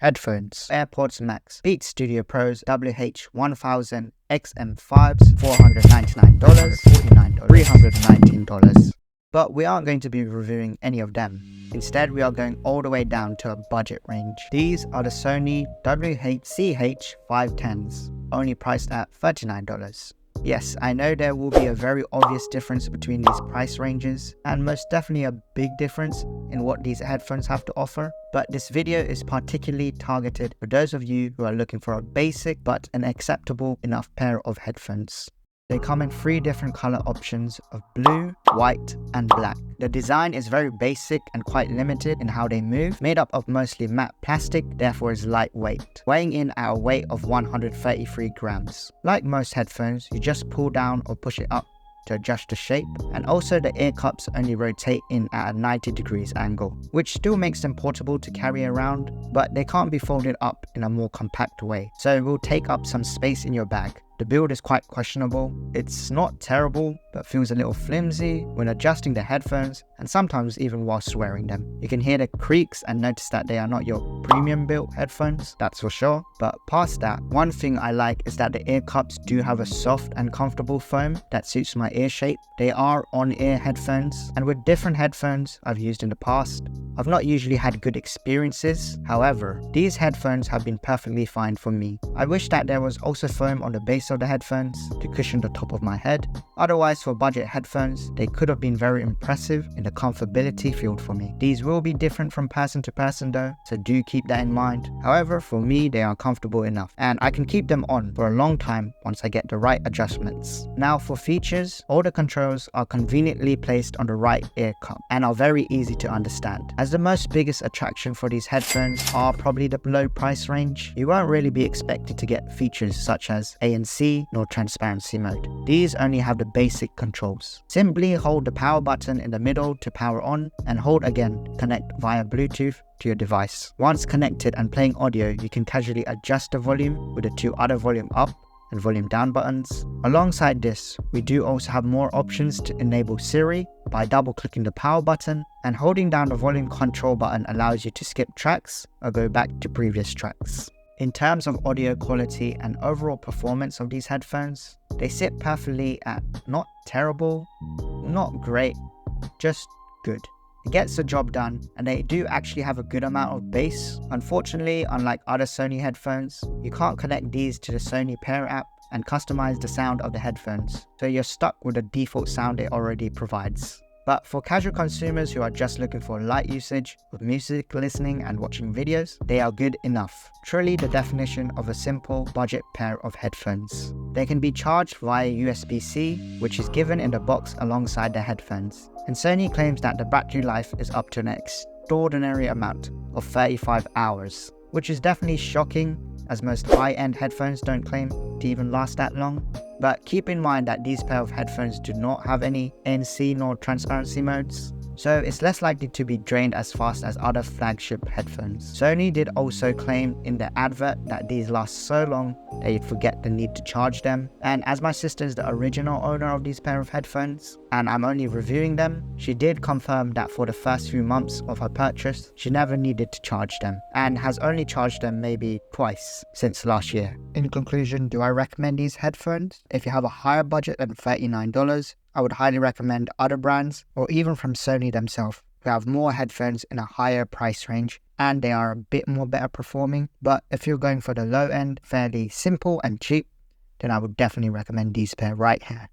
Headphones, AirPods Max, Beats Studio Pros, WH-CH510s XM5s, $499, $49, $319. But we aren't going to be reviewing any of them. Instead, we are going all the way down to a budget range. These are the Sony WH-CH510s, only priced at $39. Yes, I know there will be a very obvious difference between these price ranges, and most definitely a big difference in what these headphones have to offer, but this video is particularly targeted for those of you who are looking for a basic but an acceptable enough pair of headphones. They come in 3 different color options of blue, white, and black. The design is very basic and quite limited in how they move, made up of mostly matte plastic, therefore is lightweight, weighing in at a weight of 133 grams. Like most headphones, you just pull down or push it up to adjust the shape, and also the ear cups only rotate in at a 90 degrees angle, which still makes them portable to carry around, but they can't be folded up in a more compact way, so it will take up some space in your bag. The build is quite questionable. It's not terrible, but feels a little flimsy when adjusting the headphones, and sometimes even whilst wearing them. You can hear the creaks and notice that they are not your premium built headphones, that's for sure. But past that, one thing I like is that the ear cups do have a soft and comfortable foam that suits my ear shape. They are on-ear headphones, and with different headphones I've used in the past, I've not usually had good experiences. However, these headphones have been perfectly fine for me. I wish that there was also foam on the base of the headphones to cushion the top of my head. Otherwise, for budget headphones, they could have been very impressive in the comfortability field for me. These will be different from person to person though, so do keep that in mind. However, for me, they are comfortable enough, and I can keep them on for a long time once I get the right adjustments. Now for features, all the controls are conveniently placed on the right ear cup and are very easy to understand. As the most biggest attraction for these headphones are probably the low price range, you won't really be expected to get features such as ANC nor transparency mode. These only have the basic controls. Simply hold the power button in the middle to power on, and hold again to connect via Bluetooth to your device. Once connected and playing audio, you can casually adjust the volume with the 2 other volume up and volume down buttons. Alongside this, we do also have more options to enable Siri by double clicking the power button, and holding down the volume control button allows you to skip tracks or go back to previous tracks. In terms of audio quality and overall performance of these headphones, they sit perfectly at not terrible, not great, just good. It gets the job done, and they do actually have a good amount of bass. Unfortunately, unlike other Sony headphones, you can't connect these to the Sony Pair app and customize the sound of the headphones, so you're stuck with the default sound it already provides. But for casual consumers who are just looking for light usage with music listening and watching videos, they are good enough. Truly the definition of a simple budget pair of headphones. They can be charged via USB-C, which is given in the box alongside the headphones. And Sony claims that the battery life is up to an extraordinary amount of 35 hours, which is definitely shocking, as most high-end headphones don't claim to even last that long. But keep in mind that these pair of headphones do not have any ANC nor transparency modes, so it's less likely to be drained as fast as other flagship headphones. Sony did also claim in their advert that these last so long that you'd forget the need to charge them, and as my sister is the original owner of these pair of headphones and I'm only reviewing them, she did confirm that for the first few months of her purchase, she never needed to charge them and has only charged them maybe twice since last year. In conclusion, do I recommend these headphones? If you have a higher budget than $39, I would highly recommend other brands, or even from Sony themselves, who have more headphones in a higher price range and they are a bit more better performing. But if you're going for the low end, fairly simple and cheap, then I would definitely recommend these pair right here.